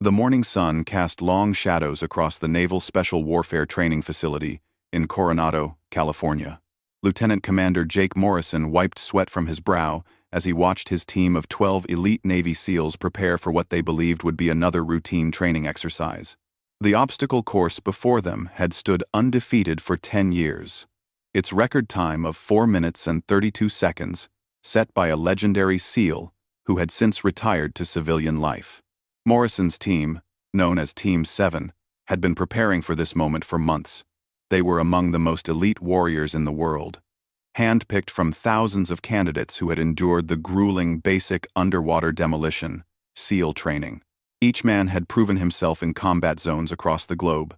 The morning sun cast long shadows across the Naval Special Warfare Training Facility in Coronado, California. Lieutenant Commander Jake Morrison wiped sweat from his brow as he watched his team of 12 elite Navy SEALs prepare for what they believed would be another routine training exercise. The obstacle course before them had stood undefeated for 10 years. Its record time of 4 minutes and 32 seconds, set by a legendary SEAL who had since retired to civilian life. Morrison's team, known as Team 7, had been preparing for this moment for months. They were among the most elite warriors in the world, handpicked from thousands of candidates who had endured the grueling basic underwater demolition, SEAL training. Each man had proven himself in combat zones across the globe,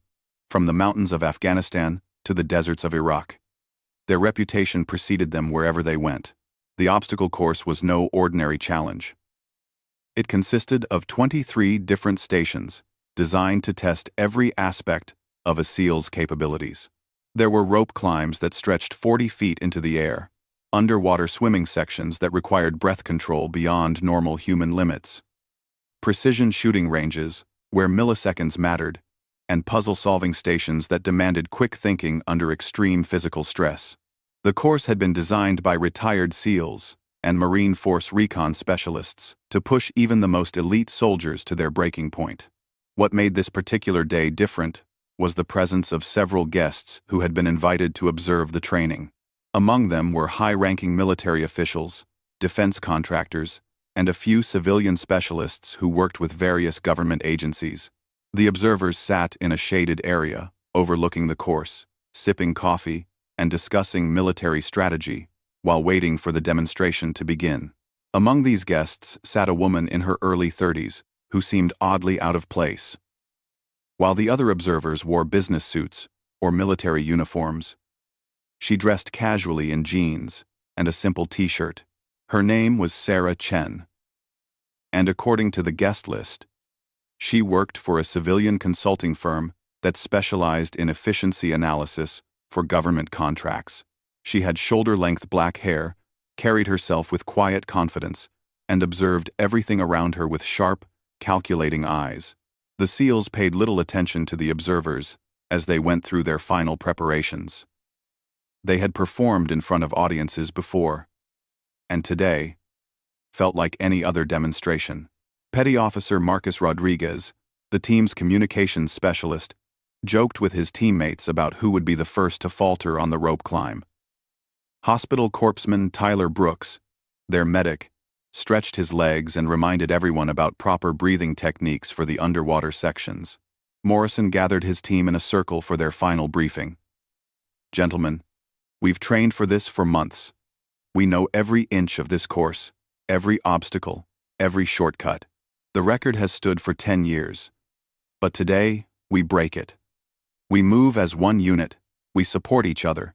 from the mountains of Afghanistan to the deserts of Iraq. Their reputation preceded them wherever they went. The obstacle course was no ordinary challenge. It consisted of 23 different stations, designed to test every aspect of a SEAL's capabilities. There were rope climbs that stretched 40 feet into the air, underwater swimming sections that required breath control beyond normal human limits, precision shooting ranges where milliseconds mattered, and puzzle-solving stations that demanded quick thinking under extreme physical stress. The course had been designed by retired SEALs and Marine Force recon specialists to push even the most elite soldiers to their breaking point. What made this particular day different was the presence of several guests who had been invited to observe the training. Among them were high-ranking military officials, defense contractors, and a few civilian specialists who worked with various government agencies. The observers sat in a shaded area, overlooking the course, sipping coffee, and discussing military strategy, while waiting for the demonstration to begin. Among these guests sat a woman in her early 30s, who seemed oddly out of place. While the other observers wore business suits or military uniforms, she dressed casually in jeans and a simple t-shirt. Her name was Sarah Chen, and according to the guest list, she worked for a civilian consulting firm that specialized in efficiency analysis for government contracts. She had shoulder-length black hair, carried herself with quiet confidence, and observed everything around her with sharp, calculating eyes. The SEALs paid little attention to the observers as they went through their final preparations. They had performed in front of audiences before, and today felt like any other demonstration. Petty Officer Marcus Rodriguez, the team's communications specialist, joked with his teammates about who would be the first to falter on the rope climb. Hospital corpsman Tyler Brooks, their medic, stretched his legs and reminded everyone about proper breathing techniques for the underwater sections. Morrison gathered his team in a circle for their final briefing. "Gentlemen, we've trained for this for months. We know every inch of this course, every obstacle, every shortcut. The record has stood for 10 years. But today, we break it. We move as one unit, we support each other,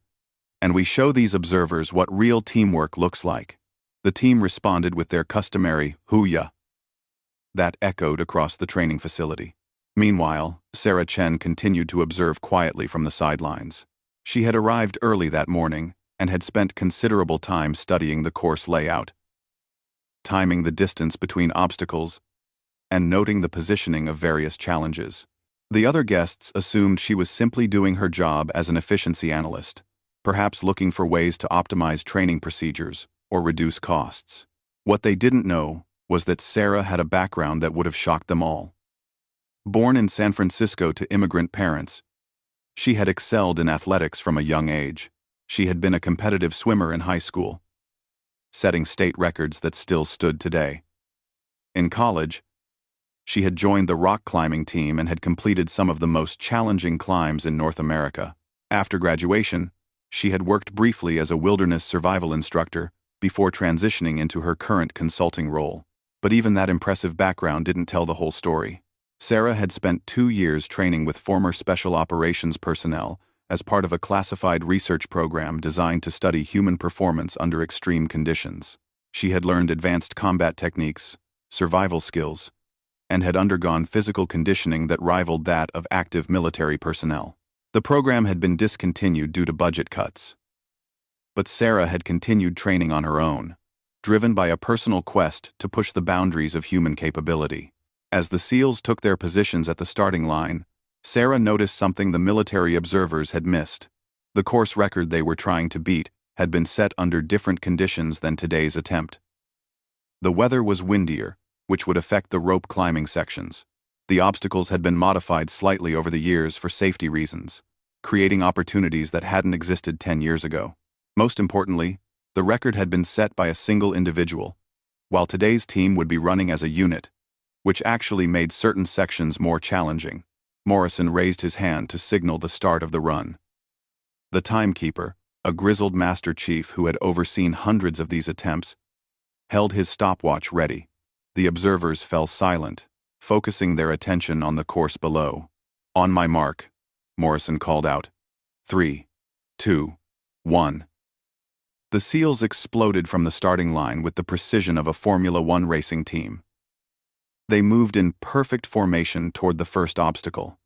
and we show these observers what real teamwork looks like." The team responded with their customary "hoo-yah" that echoed across the training facility. Meanwhile, Sarah Chen continued to observe quietly from the sidelines. She had arrived early that morning and had spent considerable time studying the course layout, timing the distance between obstacles, and noting the positioning of various challenges. The other guests assumed she was simply doing her job as an efficiency analyst, perhaps looking for ways to optimize training procedures or reduce costs. What they didn't know was that Sarah had a background that would have shocked them all. Born in San Francisco to immigrant parents, she had excelled in athletics from a young age. She had been a competitive swimmer in high school, setting state records that still stood today. In college, she had joined the rock climbing team and had completed some of the most challenging climbs in North America. After graduation, she had worked briefly as a wilderness survival instructor before transitioning into her current consulting role. But even that impressive background didn't tell the whole story. Sarah had spent 2 years training with former special operations personnel as part of a classified research program designed to study human performance under extreme conditions. She had learned advanced combat techniques, survival skills, and had undergone physical conditioning that rivaled that of active military personnel. The program had been discontinued due to budget cuts. But Sarah had continued training on her own, driven by a personal quest to push the boundaries of human capability. As the SEALs took their positions at the starting line, Sarah noticed something the military observers had missed. The course record they were trying to beat had been set under different conditions than today's attempt. The weather was windier, which would affect the rope climbing sections. The obstacles had been modified slightly over the years for safety reasons, creating opportunities that hadn't existed 10 years ago. Most importantly, the record had been set by a single individual, while today's team would be running as a unit, which actually made certain sections more challenging. Morrison raised his hand to signal the start of the run. The timekeeper, a grizzled master chief who had overseen hundreds of these attempts, held his stopwatch ready. The observers fell silent, focusing their attention on the course below. "On my mark," Morrison called out. 3, 2, 1. The SEALs exploded from the starting line with the precision of a Formula One racing team. They moved in perfect formation toward the first obstacle,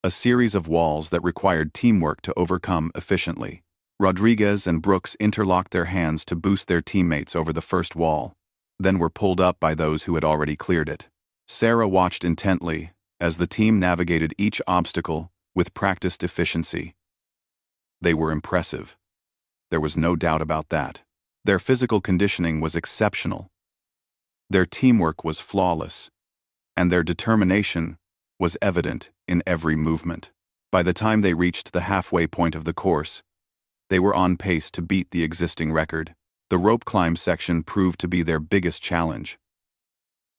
a series of walls that required teamwork to overcome efficiently. Rodriguez and Brooks interlocked their hands to boost their teammates over the first wall, then were pulled up by those who had already cleared it. Sarah watched intently as the team navigated each obstacle with practiced efficiency. They were impressive. There was no doubt about that. Their physical conditioning was exceptional. Their teamwork was flawless, and their determination was evident in every movement. By the time they reached the halfway point of the course, they were on pace to beat the existing record. The rope climb section proved to be their biggest challenge.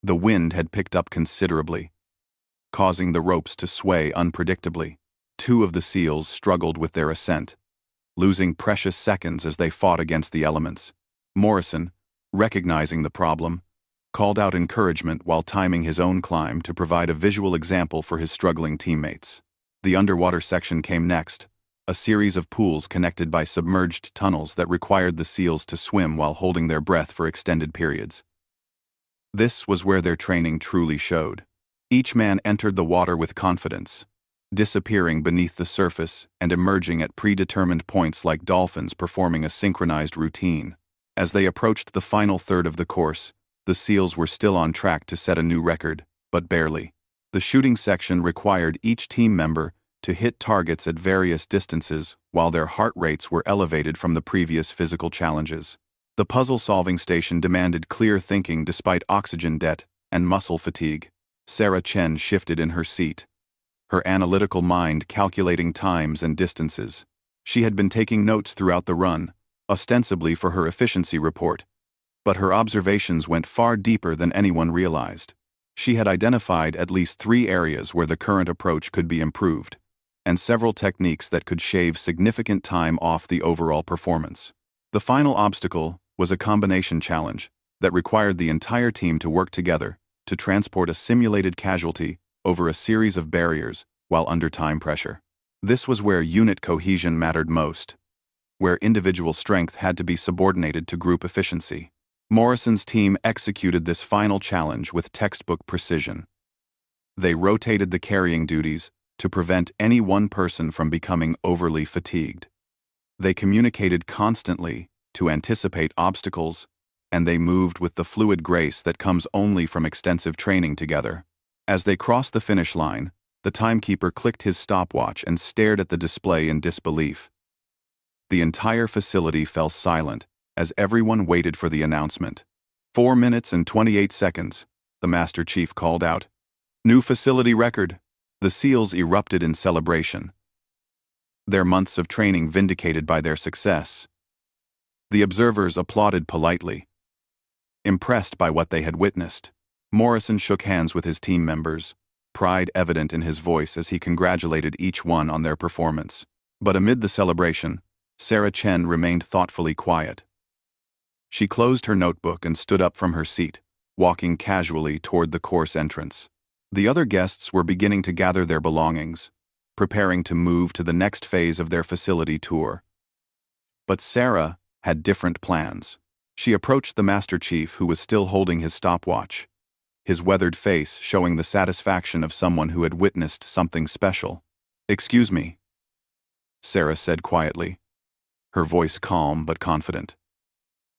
The wind had picked up considerably, causing the ropes to sway unpredictably. 2 of the SEALs struggled with their ascent, losing precious seconds as they fought against the elements. Morrison, recognizing the problem, called out encouragement while timing his own climb to provide a visual example for his struggling teammates. The underwater section came next, a series of pools connected by submerged tunnels that required the SEALs to swim while holding their breath for extended periods. This was where their training truly showed. Each man entered the water with confidence, disappearing beneath the surface and emerging at predetermined points like dolphins performing a synchronized routine. As they approached the final third of the course, the SEALs were still on track to set a new record, but barely. The shooting section required each team member to hit targets at various distances while their heart rates were elevated from the previous physical challenges. The puzzle-solving station demanded clear thinking despite oxygen debt and muscle fatigue. Sarah Chen shifted in her seat, her analytical mind calculating times and distances. She had been taking notes throughout the run, ostensibly for her efficiency report, but her observations went far deeper than anyone realized. She had identified at least 3 areas where the current approach could be improved, and several techniques that could shave significant time off the overall performance. The final obstacle was a combination challenge that required the entire team to work together to transport a simulated casualty over a series of barriers while under time pressure. This was where unit cohesion mattered most, where individual strength had to be subordinated to group efficiency. Morrison's team executed this final challenge with textbook precision. They rotated the carrying duties to prevent any one person from becoming overly fatigued. They communicated constantly to anticipate obstacles, and they moved with the fluid grace that comes only from extensive training together. As they crossed the finish line, the timekeeper clicked his stopwatch and stared at the display in disbelief. The entire facility fell silent as everyone waited for the announcement. 4 minutes and 28 seconds, the Master Chief called out. "New facility record." The SEALs erupted in celebration, their months of training vindicated by their success. The observers applauded politely, impressed by what they had witnessed. Morrison shook hands with his team members, pride evident in his voice as he congratulated each one on their performance. But amid the celebration, Sarah Chen remained thoughtfully quiet. She closed her notebook and stood up from her seat, walking casually toward the course entrance. The other guests were beginning to gather their belongings, preparing to move to the next phase of their facility tour. But Sarah had different plans. She approached the Master Chief, who was still holding his stopwatch, his weathered face showing the satisfaction of someone who had witnessed something special. "Excuse me," Sarah said quietly, her voice calm but confident.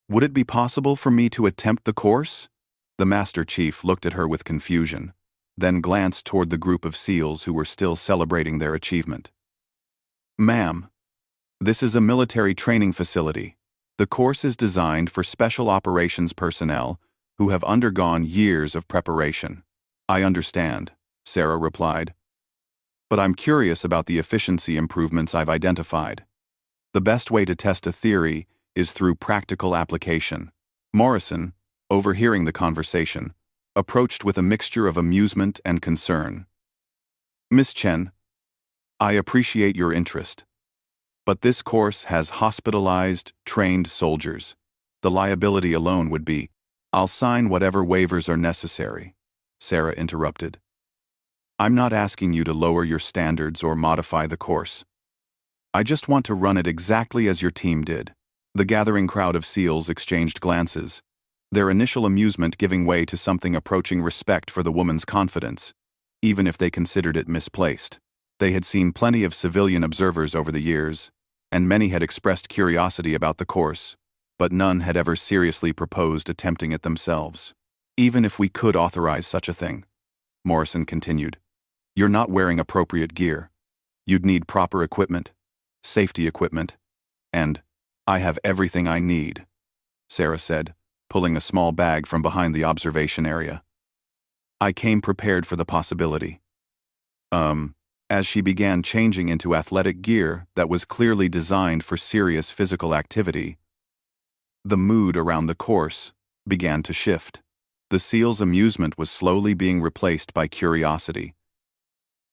"Would it be possible for me to attempt the course?" The Master Chief looked at her with confusion, then glanced toward the group of SEALs who were still celebrating their achievement. "Ma'am, this is a military training facility. The course is designed for special operations personnel who have undergone years of preparation." "I understand," Sarah replied. "But I'm curious about the efficiency improvements I've identified. The best way to test a theory is through practical application." Morrison, overhearing the conversation, approached with a mixture of amusement and concern. "Miss Chen, I appreciate your interest. But this course has hospitalized, trained soldiers. The liability alone would be—" "I'll sign whatever waivers are necessary," Sarah interrupted. "I'm not asking you to lower your standards or modify the course. I just want to run it exactly as your team did." The gathering crowd of SEALs exchanged glances, their initial amusement giving way to something approaching respect for the woman's confidence, even if they considered it misplaced. They had seen plenty of civilian observers over the years, and many had expressed curiosity about the course, but none had ever seriously proposed attempting it themselves. "Even if we could authorize such a thing," Morrison continued, "you're not wearing appropriate gear. You'd need proper equipment, safety equipment, and—" "I have everything I need," Sarah said, pulling a small bag from behind the observation area. "I came prepared for the possibility." As she began changing into athletic gear that was clearly designed for serious physical activity, the mood around the course began to shift. The SEAL's amusement was slowly being replaced by curiosity,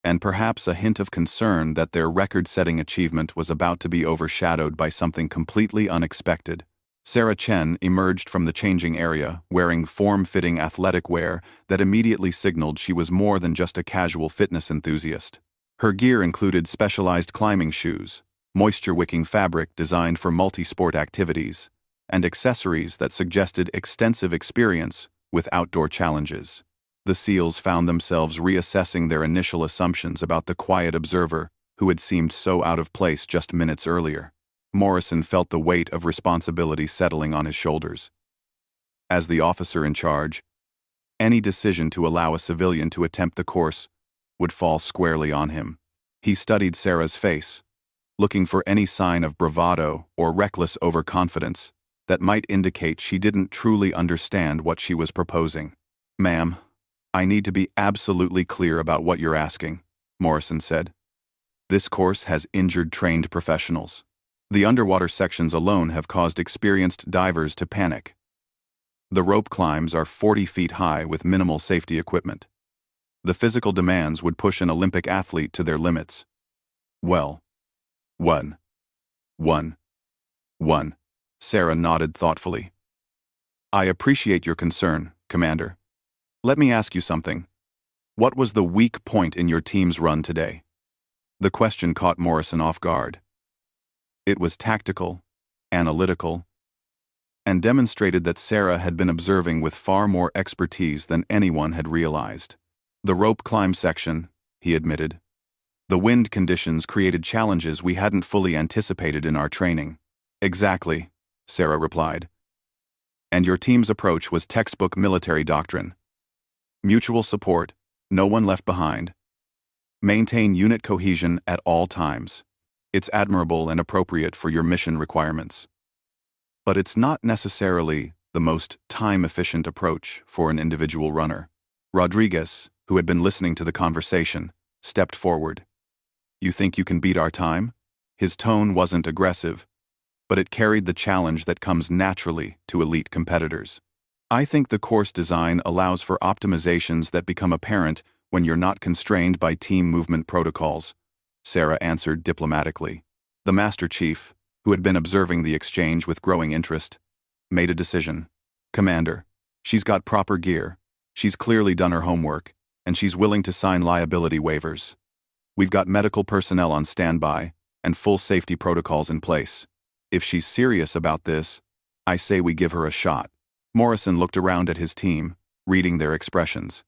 and perhaps a hint of concern that their record-setting achievement was about to be overshadowed by something completely unexpected. Sarah Chen emerged from the changing area, wearing form-fitting athletic wear that immediately signaled she was more than just a casual fitness enthusiast. Her gear included specialized climbing shoes, moisture-wicking fabric designed for multi-sport activities, and accessories that suggested extensive experience with outdoor challenges. The SEALs found themselves reassessing their initial assumptions about the quiet observer who had seemed so out of place just minutes earlier. Morrison felt the weight of responsibility settling on his shoulders. As the officer in charge, any decision to allow a civilian to attempt the course would fall squarely on him. He studied Sarah's face, looking for any sign of bravado or reckless overconfidence that might indicate she didn't truly understand what she was proposing. "Ma'am, I need to be absolutely clear about what you're asking," Morrison said. "This course has injured trained professionals. The underwater sections alone have caused experienced divers to panic. The rope climbs are 40 feet high with minimal safety equipment. The physical demands would push an Olympic athlete to their limits." "Well, one. Sarah nodded thoughtfully. "I appreciate your concern, Commander. Let me ask you something. What was the weak point in your team's run today?" The question caught Morrison off guard. It was tactical, analytical, and demonstrated that Sarah had been observing with far more expertise than anyone had realized. "The rope climb section," he admitted. "The wind conditions created challenges we hadn't fully anticipated in our training." "Exactly," Sarah replied. "And your team's approach was textbook military doctrine. Mutual support, no one left behind. Maintain unit cohesion at all times. It's admirable and appropriate for your mission requirements. But it's not necessarily the most time-efficient approach for an individual runner." Rodriguez, who had been listening to the conversation, stepped forward. "You think you can beat our time?" His tone wasn't aggressive, but it carried the challenge that comes naturally to elite competitors. "I think the course design allows for optimizations that become apparent when you're not constrained by team movement protocols," Sarah answered diplomatically. The Master Chief, who had been observing the exchange with growing interest, made a decision. "Commander, she's got proper gear, she's clearly done her homework, and she's willing to sign liability waivers. We've got medical personnel on standby and full safety protocols in place. If she's serious about this, I say we give her a shot." Morrison looked around at his team, reading their expressions.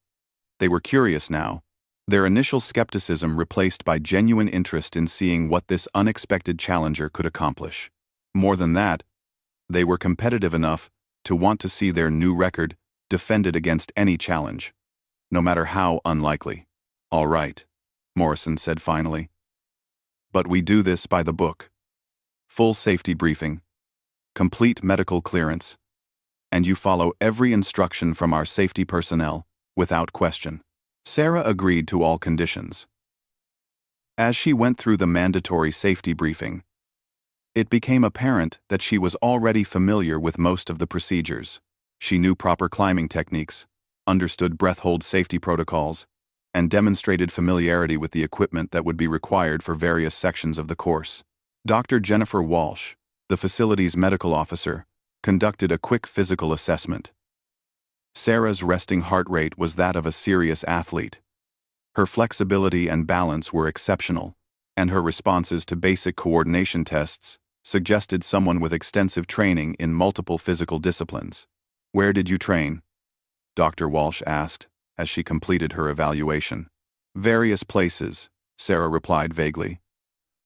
They were curious now, their initial skepticism replaced by genuine interest in seeing what this unexpected challenger could accomplish. More than that, they were competitive enough to want to see their new record defended against any challenge, no matter how unlikely. "All right," Morrison said finally. "But we do this by the book. Full safety briefing, complete medical clearance, and you follow every instruction from our safety personnel, without question." Sarah agreed to all conditions. As she went through the mandatory safety briefing, it became apparent that she was already familiar with most of the procedures. She knew proper climbing techniques, understood breath hold safety protocols, and demonstrated familiarity with the equipment that would be required for various sections of the course. Dr. Jennifer Walsh, the facility's medical officer, conducted a quick physical assessment. Sarah's resting heart rate was that of a serious athlete. Her flexibility and balance were exceptional, and her responses to basic coordination tests suggested someone with extensive training in multiple physical disciplines. "Where did you train?" Dr. Walsh asked, as she completed her evaluation. "Various places," Sarah replied vaguely.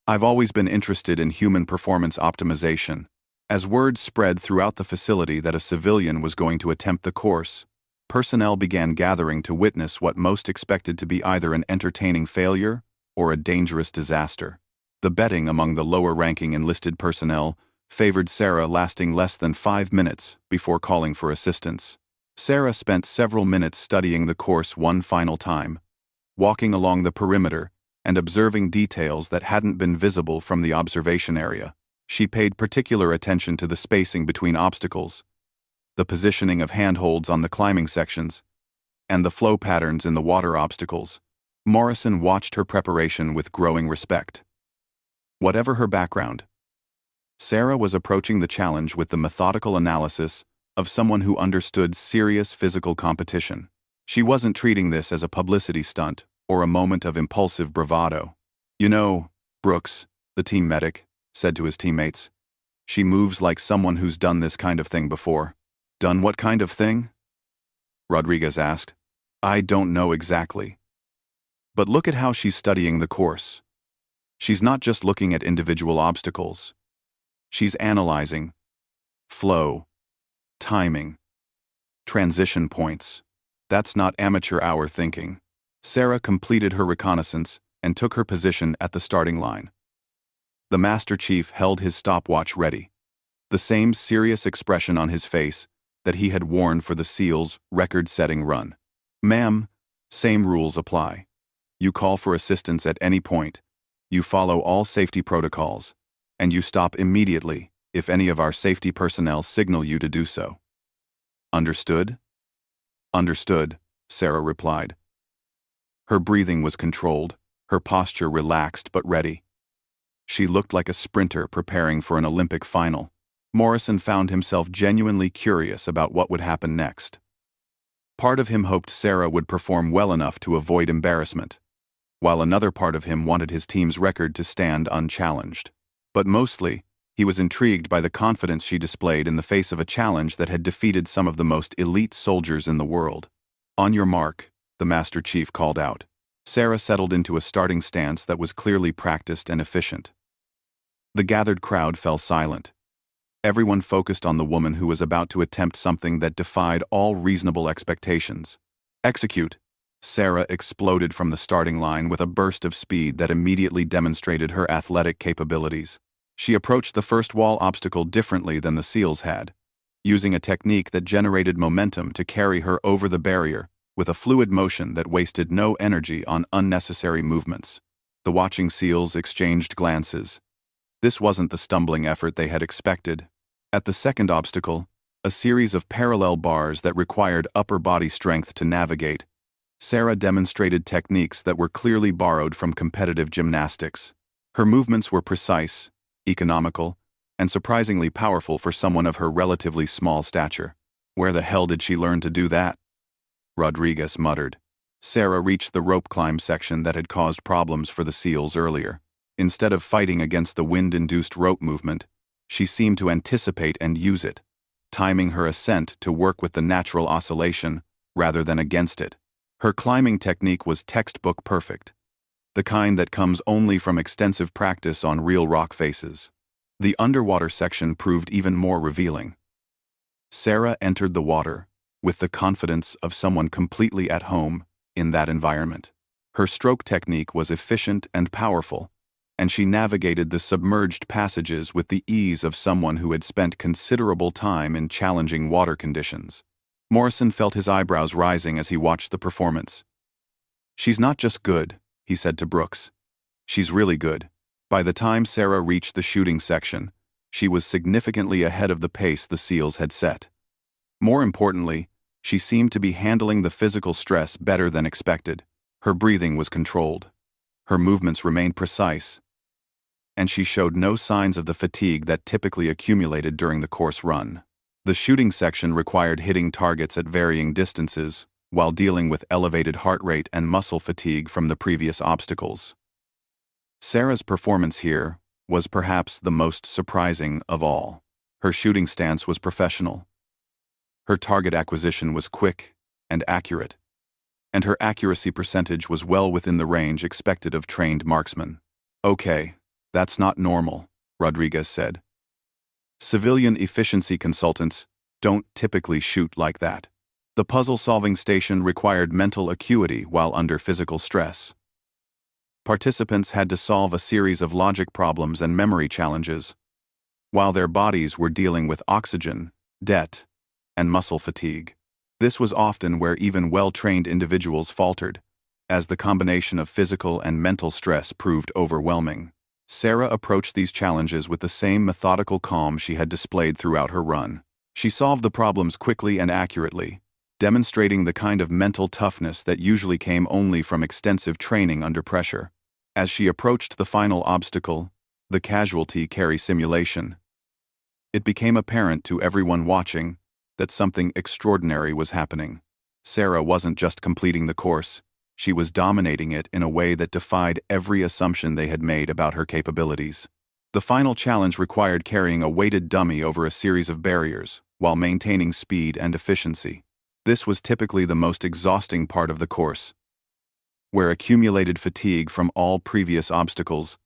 "I've always been interested in human performance optimization." As word spread throughout the facility that a civilian was going to attempt the course, personnel began gathering to witness what most expected to be either an entertaining failure or a dangerous disaster. The betting among the lower-ranking enlisted personnel favored Sarah lasting less than 5 minutes before calling for assistance. Sarah spent several minutes studying the course one final time, walking along the perimeter and observing details that hadn't been visible from the observation area. She paid particular attention to the spacing between obstacles, the positioning of handholds on the climbing sections, and the flow patterns in the water obstacles. Morrison watched her preparation with growing respect. Whatever her background, Sarah was approaching the challenge with the methodical analysis of someone who understood serious physical competition. She wasn't treating this as a publicity stunt or a moment of impulsive bravado. "You know, Brooks," the team medic said to his teammates, "she moves like someone who's done this kind of thing before." "Done what kind of thing?" Rodriguez asked. "I don't know exactly. But look at how she's studying the course. She's not just looking at individual obstacles. She's analyzing flow, timing, transition points. That's not amateur hour thinking." Sarah completed her reconnaissance and took her position at the starting line. The Master Chief held his stopwatch ready, the same serious expression on his face that he had worn for the SEAL's record-setting run. "Ma'am, same rules apply. You call for assistance at any point, you follow all safety protocols, and you stop immediately if any of our safety personnel signal you to do so." "Understood?" "Understood," Sarah replied. Her breathing was controlled, her posture relaxed but ready. She looked like a sprinter preparing for an Olympic final. Morrison found himself genuinely curious about what would happen next. Part of him hoped Sarah would perform well enough to avoid embarrassment, while another part of him wanted his team's record to stand unchallenged. But mostly, he was intrigued by the confidence she displayed in the face of a challenge that had defeated some of the most elite soldiers in the world. "On your mark," the Master Chief called out. Sarah settled into a starting stance that was clearly practiced and efficient. The gathered crowd fell silent. Everyone focused on the woman who was about to attempt something that defied all reasonable expectations. "Execute!" Sarah exploded from the starting line with a burst of speed that immediately demonstrated her athletic capabilities. She approached the first wall obstacle differently than the SEALs had, using a technique that generated momentum to carry her over the barrier with a fluid motion that wasted no energy on unnecessary movements. The watching SEALs exchanged glances. This wasn't the stumbling effort they had expected. At the second obstacle, a series of parallel bars that required upper body strength to navigate, Sarah demonstrated techniques that were clearly borrowed from competitive gymnastics. Her movements were precise, economical, and surprisingly powerful for someone of her relatively small stature. "Where the hell did she learn to do that?" Rodriguez muttered. Sarah reached the rope climb section that had caused problems for the SEALs earlier. Instead of fighting against the wind-induced rope movement, she seemed to anticipate and use it, timing her ascent to work with the natural oscillation rather than against it. Her climbing technique was textbook perfect, the kind that comes only from extensive practice on real rock faces. The underwater section proved even more revealing. Sarah entered the water, with the confidence of someone completely at home in that environment. Her stroke technique was efficient and powerful, and she navigated the submerged passages with the ease of someone who had spent considerable time in challenging water conditions. Morrison felt his eyebrows rising as he watched the performance. "She's not just good," he said to Brooks. "She's really good." By the time Sarah reached the shooting section, she was significantly ahead of the pace the SEALs had set. More importantly, she seemed to be handling the physical stress better than expected. Her breathing was controlled. Her movements remained precise, and she showed no signs of the fatigue that typically accumulated during the course run. The shooting section required hitting targets at varying distances, while dealing with elevated heart rate and muscle fatigue from the previous obstacles. Sarah's performance here was perhaps the most surprising of all. Her shooting stance was professional. Her target acquisition was quick and accurate, and her accuracy percentage was well within the range expected of trained marksmen. "Okay, that's not normal," Rodriguez said. "Civilian efficiency consultants don't typically shoot like that." The puzzle-solving station required mental acuity while under physical stress. Participants had to solve a series of logic problems and memory challenges, while their bodies were dealing with oxygen, debt, and muscle fatigue. This was often where even well-trained individuals faltered, as the combination of physical and mental stress proved overwhelming. Sarah approached these challenges with the same methodical calm she had displayed throughout her run. She solved the problems quickly and accurately, demonstrating the kind of mental toughness that usually came only from extensive training under pressure. As she approached the final obstacle, the casualty carry simulation, it became apparent to everyone watching that something extraordinary was happening. Sarah wasn't just completing the course, she was dominating it in a way that defied every assumption they had made about her capabilities. The final challenge required carrying a weighted dummy over a series of barriers, while maintaining speed and efficiency. This was typically the most exhausting part of the course, where accumulated fatigue from all previous obstacles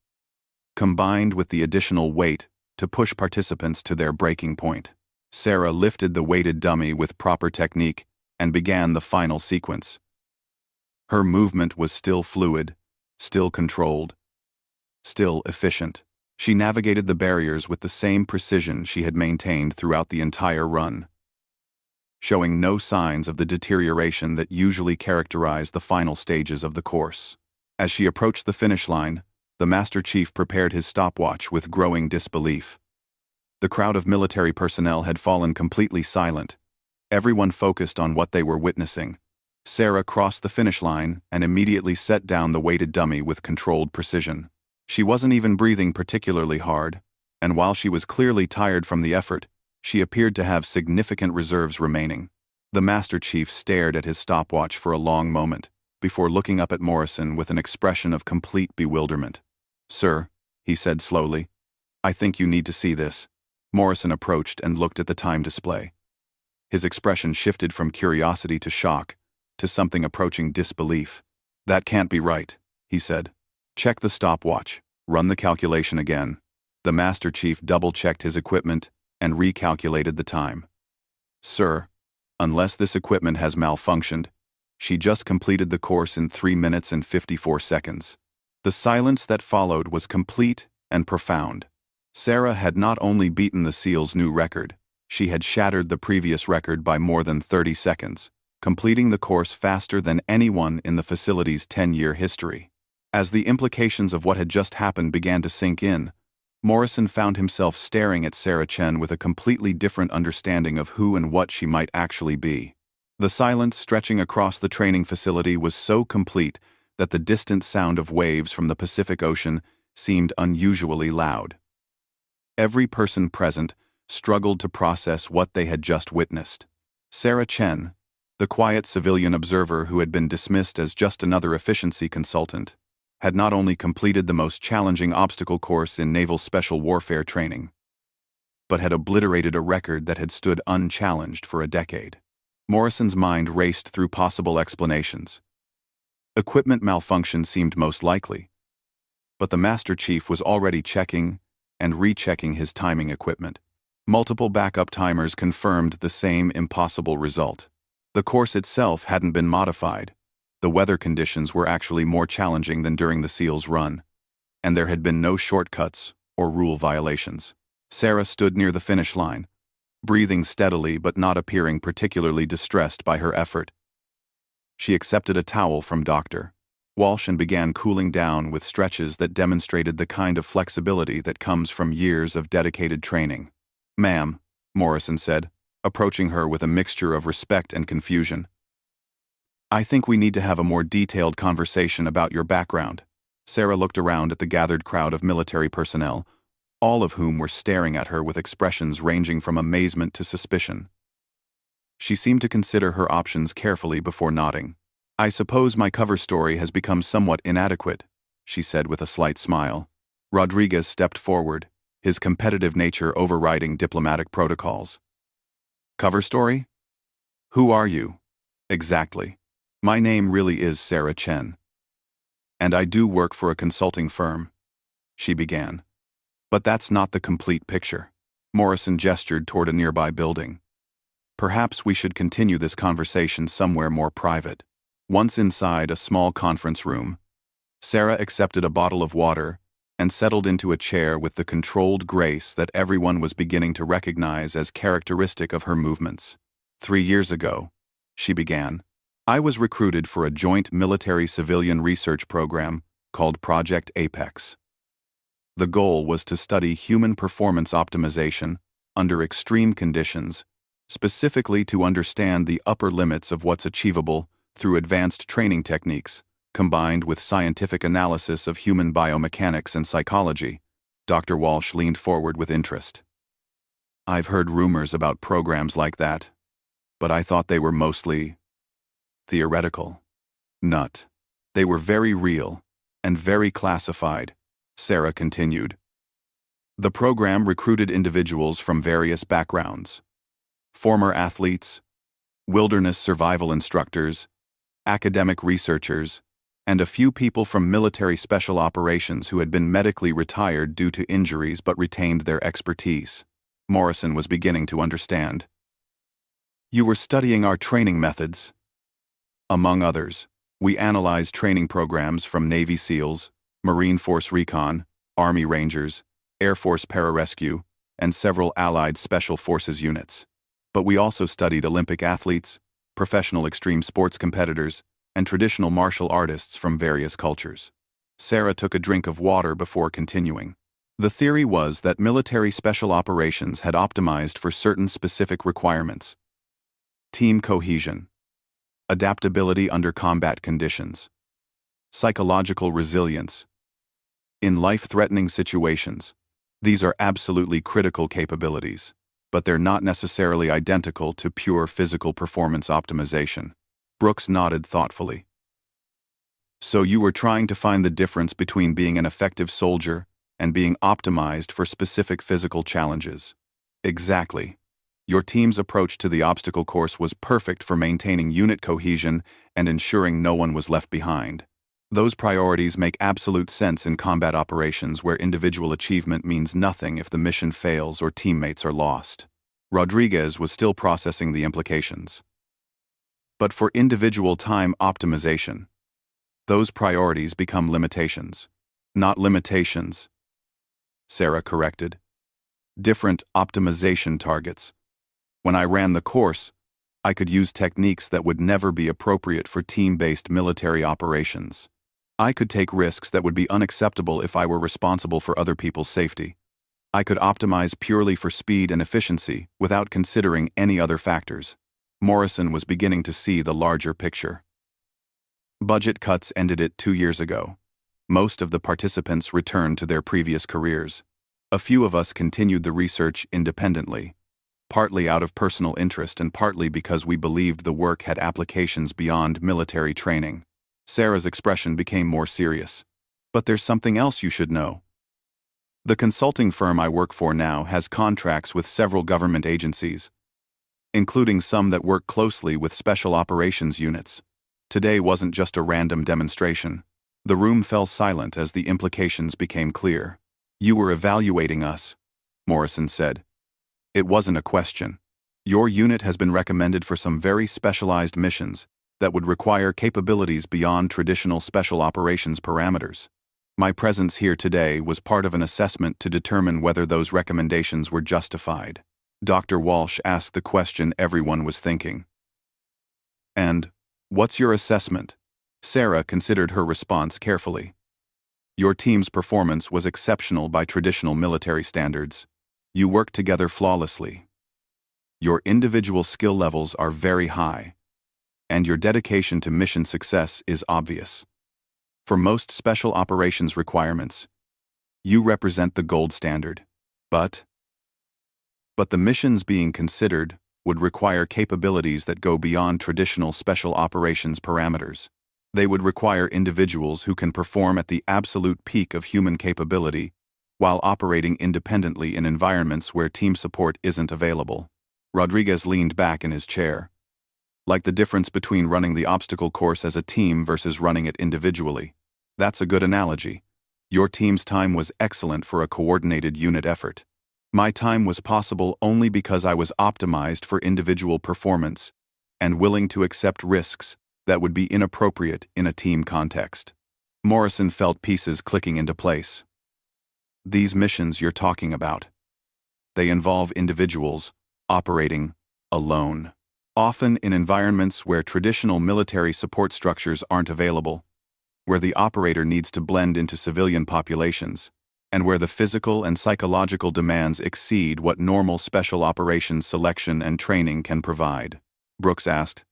combined with the additional weight to push participants to their breaking point. Sarah lifted the weighted dummy with proper technique and began the final sequence. Her movement was still fluid, still controlled, still efficient. She navigated the barriers with the same precision she had maintained throughout the entire run, showing no signs of the deterioration that usually characterized the final stages of the course. As she approached the finish line, the Master Chief prepared his stopwatch with growing disbelief. The crowd of military personnel had fallen completely silent, everyone focused on what they were witnessing. Sarah crossed the finish line and immediately set down the weighted dummy with controlled precision. She wasn't even breathing particularly hard, and while she was clearly tired from the effort, she appeared to have significant reserves remaining. The Master Chief stared at his stopwatch for a long moment, before looking up at Morrison with an expression of complete bewilderment. "Sir," he said slowly, "I think you need to see this." Morrison approached and looked at the time display. His expression shifted from curiosity to shock, to something approaching disbelief. "That can't be right," he said. "Check the stopwatch. Run the calculation again." The Master Chief double-checked his equipment and recalculated the time. "Sir, unless this equipment has malfunctioned, she just completed the course in 3 minutes and 54 seconds. The silence that followed was complete and profound. Sarah had not only beaten the SEAL's new record, she had shattered the previous record by more than 30 seconds, completing the course faster than anyone in the facility's 10-year history. As the implications of what had just happened began to sink in, Morrison found himself staring at Sarah Chen with a completely different understanding of who and what she might actually be. The silence stretching across the training facility was so complete that the distant sound of waves from the Pacific Ocean seemed unusually loud. Every person present struggled to process what they had just witnessed. Sarah Chen, the quiet civilian observer who had been dismissed as just another efficiency consultant, had not only completed the most challenging obstacle course in naval special warfare training, but had obliterated a record that had stood unchallenged for a decade. Morrison's mind raced through possible explanations. Equipment malfunction seemed most likely, but the Master Chief was already checking and rechecking his timing equipment. Multiple backup timers confirmed the same impossible result. The course itself hadn't been modified. The weather conditions were actually more challenging than during the SEAL's run, and there had been no shortcuts or rule violations. Sarah stood near the finish line, breathing steadily but not appearing particularly distressed by her effort. She accepted a towel from Dr. Walsh and began cooling down with stretches that demonstrated the kind of flexibility that comes from years of dedicated training. "Ma'am," Morrison said, approaching her with a mixture of respect and confusion. "I think we need to have a more detailed conversation about your background." Sarah looked around at the gathered crowd of military personnel, all of whom were staring at her with expressions ranging from amazement to suspicion. She seemed to consider her options carefully before nodding. "I suppose my cover story has become somewhat inadequate," she said with a slight smile. Rodriguez stepped forward, his competitive nature overriding diplomatic protocols. "Cover story? Who are you?" "Exactly. My name really is Sarah Chen. And I do work for a consulting firm," she began. "But that's not the complete picture." Morrison gestured toward a nearby building. "Perhaps we should continue this conversation somewhere more private." Once inside a small conference room, Sarah accepted a bottle of water and settled into a chair with the controlled grace that everyone was beginning to recognize as characteristic of her movements. "3 years ago," she began, "I was recruited for a joint military-civilian research program called Project Apex. The goal was to study human performance optimization under extreme conditions, specifically to understand the upper limits of what's achievable through advanced training techniques, combined with scientific analysis of human biomechanics and psychology." Dr. Walsh leaned forward with interest. "I've heard rumors about programs like that, but I thought they were mostly theoretical." "Nut. They were very real and very classified," Sarah continued. "The program recruited individuals from various backgrounds: former athletes, wilderness survival instructors, academic researchers, and a few people from military special operations who had been medically retired due to injuries but retained their expertise." Morrison was beginning to understand. "You were studying our training methods." "Among others, we analyzed training programs from Navy SEALs, Marine Force Recon, Army Rangers, Air Force Pararescue, and several Allied Special Forces units. But we also studied Olympic athletes, professional extreme sports competitors, and traditional martial artists from various cultures." Sarah took a drink of water before continuing. "The theory was that military special operations had optimized for certain specific requirements: team cohesion, adaptability under combat conditions, psychological resilience in life-threatening situations. These are absolutely critical capabilities, but they're not necessarily identical to pure physical performance optimization." Brooks nodded thoughtfully. "So you were trying to find the difference between being an effective soldier and being optimized for specific physical challenges." "Exactly. Your team's approach to the obstacle course was perfect for maintaining unit cohesion and ensuring no one was left behind. Those priorities make absolute sense in combat operations where individual achievement means nothing if the mission fails or teammates are lost." Rodriguez was still processing the implications. "But for individual time optimization, those priorities become limitations." "Not limitations," Sarah corrected. "Different optimization targets. When I ran the course, I could use techniques that would never be appropriate for team-based military operations. I could take risks that would be unacceptable if I were responsible for other people's safety. I could optimize purely for speed and efficiency without considering any other factors." Morrison was beginning to see the larger picture. "Budget cuts ended it 2 years ago. Most of the participants returned to their previous careers. A few of us continued the research independently, partly out of personal interest and partly because we believed the work had applications beyond military training." Sarah's expression became more serious. "But there's something else you should know. The consulting firm I work for now has contracts with several government agencies, including some that work closely with special operations units. Today wasn't just a random demonstration." The room fell silent as the implications became clear. "You were evaluating us," Morrison said. "It wasn't a question. Your unit has been recommended for some very specialized missions that would require capabilities beyond traditional special operations parameters. My presence here today was part of an assessment to determine whether those recommendations were justified. Dr. Walsh asked the question everyone was thinking. And, what's your assessment? Sarah considered her response carefully. Your team's performance was exceptional by traditional military standards. You worked together flawlessly. Your individual skill levels are very high, and your dedication to mission success is obvious. For most special operations requirements, you represent the gold standard. But the missions being considered would require capabilities that go beyond traditional special operations parameters. They would require individuals who can perform at the absolute peak of human capability while operating independently in environments where team support isn't available. Rodriguez leaned back in his chair. Like the difference between running the obstacle course as a team versus running it individually. That's a good analogy. Your team's time was excellent for a coordinated unit effort. My time was possible only because I was optimized for individual performance and willing to accept risks that would be inappropriate in a team context. Morrison felt pieces clicking into place. These missions you're talking about, they involve individuals operating alone, often in environments where traditional military support structures aren't available, where the operator needs to blend into civilian populations, and where the physical and psychological demands exceed what normal special operations selection and training can provide. Brooks asked,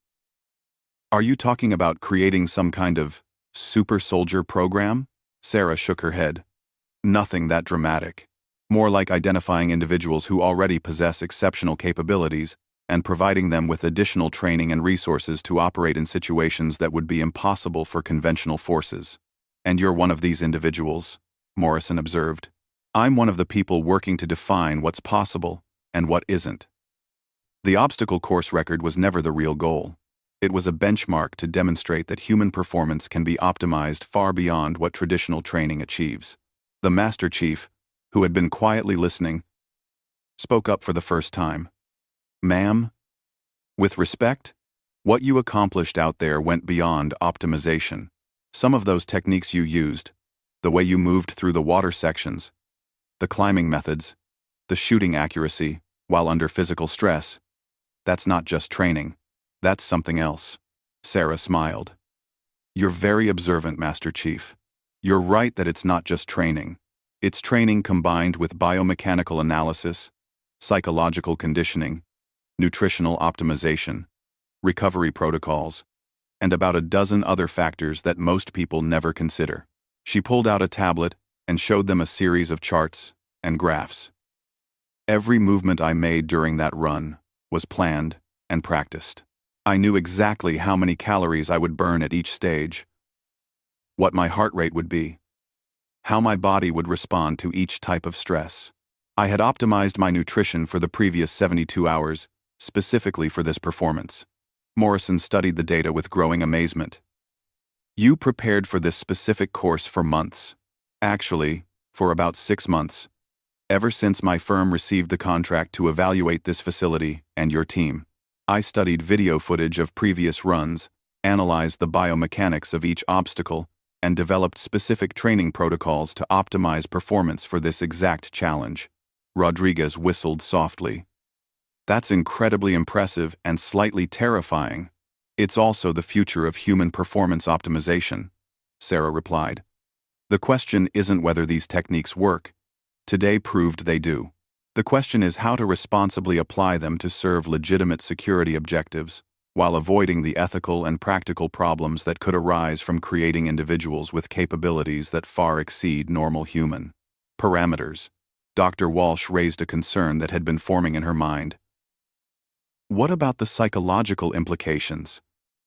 "Are you talking about creating some kind of super soldier program?" Sarah shook her head. "Nothing that dramatic. More like identifying individuals who already possess exceptional capabilities and providing them with additional training and resources to operate in situations that would be impossible for conventional forces. And you're one of these individuals," Morrison observed. "I'm one of the people working to define what's possible and what isn't." The obstacle course record was never the real goal. It was a benchmark to demonstrate that human performance can be optimized far beyond what traditional training achieves. The Master Chief, who had been quietly listening, spoke up for the first time. "Ma'am, with respect, what you accomplished out there went beyond optimization. Some of those techniques you used, the way you moved through the water sections, the climbing methods, the shooting accuracy, while under physical stress, that's not just training. That's something else." Sarah smiled. "You're very observant, Master Chief. You're right that it's not just training. It's training combined with biomechanical analysis, psychological conditioning, nutritional optimization, recovery protocols, and about a dozen other factors that most people never consider." She pulled out a tablet and showed them a series of charts and graphs. "Every movement I made during that run was planned and practiced. I knew exactly how many calories I would burn at each stage, what my heart rate would be, how my body would respond to each type of stress. I had optimized my nutrition for the previous 72 hours, specifically for this performance." Morrison studied the data with growing amazement. "You prepared for this specific course for months. Actually, for about 6 months. Ever since my firm received the contract to evaluate this facility and your team. I studied video footage of previous runs, analyzed the biomechanics of each obstacle, and developed specific training protocols to optimize performance for this exact challenge." Rodriguez whistled softly. "That's incredibly impressive and slightly terrifying." "It's also the future of human performance optimization," Sarah replied. "The question isn't whether these techniques work. Today proved they do. The question is how to responsibly apply them to serve legitimate security objectives, while avoiding the ethical and practical problems that could arise from creating individuals with capabilities that far exceed normal human parameters." Dr. Walsh raised a concern that had been forming in her mind. "What about the psychological implications?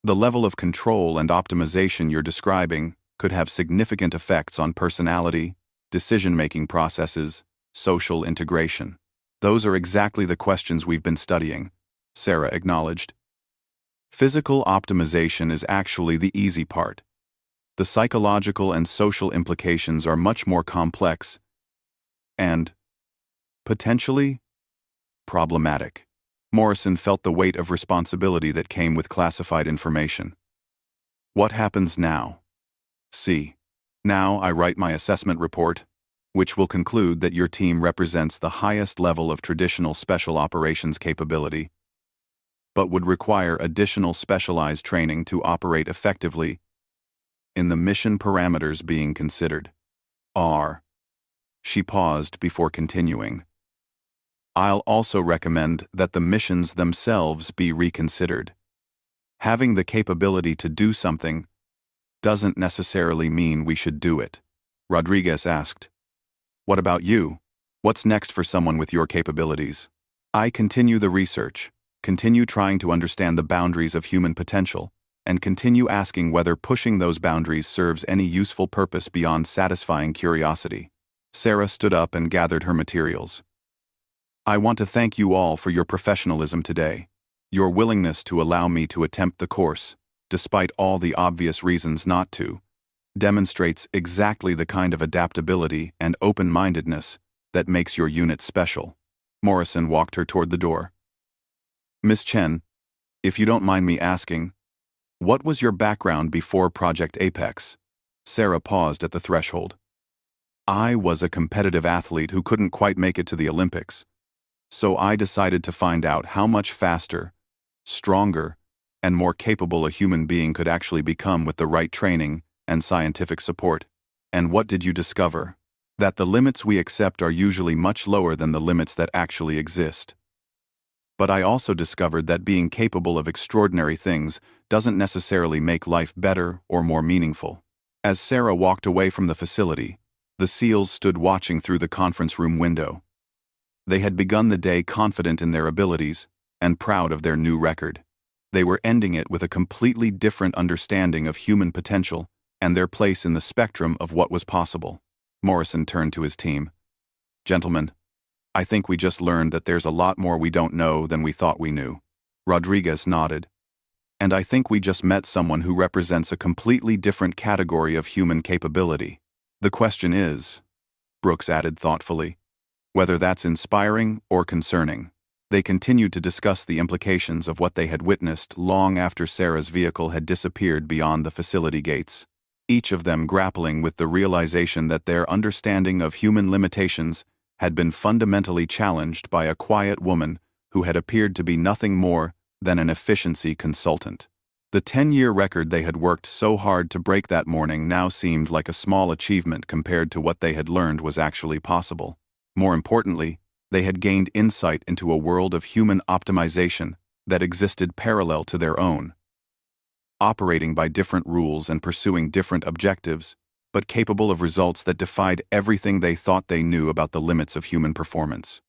The level of control and optimization you're describing could have significant effects on personality, decision-making processes, social integration." "Those are exactly the questions we've been studying," Sarah acknowledged. "Physical optimization is actually the easy part. The psychological and social implications are much more complex and, potentially, problematic." Morrison felt the weight of responsibility that came with classified information. What happens now? C. Now I write my assessment report, which will conclude that your team represents the highest level of traditional special operations capability, but would require additional specialized training to operate effectively in the mission parameters being considered. R. She paused before continuing. I'll also recommend that the missions themselves be reconsidered. Having the capability to do something doesn't necessarily mean we should do it. Rodriguez asked. What about you? What's next for someone with your capabilities? I continue the research, continue trying to understand the boundaries of human potential, and continue asking whether pushing those boundaries serves any useful purpose beyond satisfying curiosity. Sarah stood up and gathered her materials. I want to thank you all for your professionalism today. Your willingness to allow me to attempt the course, despite all the obvious reasons not to, demonstrates exactly the kind of adaptability and open-mindedness that makes your unit special. Morrison walked her toward the door. Miss Chen, if you don't mind me asking, what was your background before Project Apex? Sarah paused at the threshold. I was a competitive athlete who couldn't quite make it to the Olympics. So I decided to find out how much faster, stronger, and more capable a human being could actually become with the right training and scientific support. And what did you discover? That the limits we accept are usually much lower than the limits that actually exist. But I also discovered that being capable of extraordinary things doesn't necessarily make life better or more meaningful. As Sarah walked away from the facility, the SEALs stood watching through the conference room window. They had begun the day confident in their abilities and proud of their new record. They were ending it with a completely different understanding of human potential and their place in the spectrum of what was possible. Morrison turned to his team. Gentlemen, I think we just learned that there's a lot more we don't know than we thought we knew. Rodriguez nodded. And I think we just met someone who represents a completely different category of human capability. The question is, Brooks added thoughtfully, whether that's inspiring or concerning. They continued to discuss the implications of what they had witnessed long after Sarah's vehicle had disappeared beyond the facility gates, each of them grappling with the realization that their understanding of human limitations had been fundamentally challenged by a quiet woman who had appeared to be nothing more than an efficiency consultant. The 10-year record they had worked so hard to break that morning now seemed like a small achievement compared to what they had learned was actually possible. More importantly, they had gained insight into a world of human optimization that existed parallel to their own, operating by different rules and pursuing different objectives, but capable of results that defied everything they thought they knew about the limits of human performance.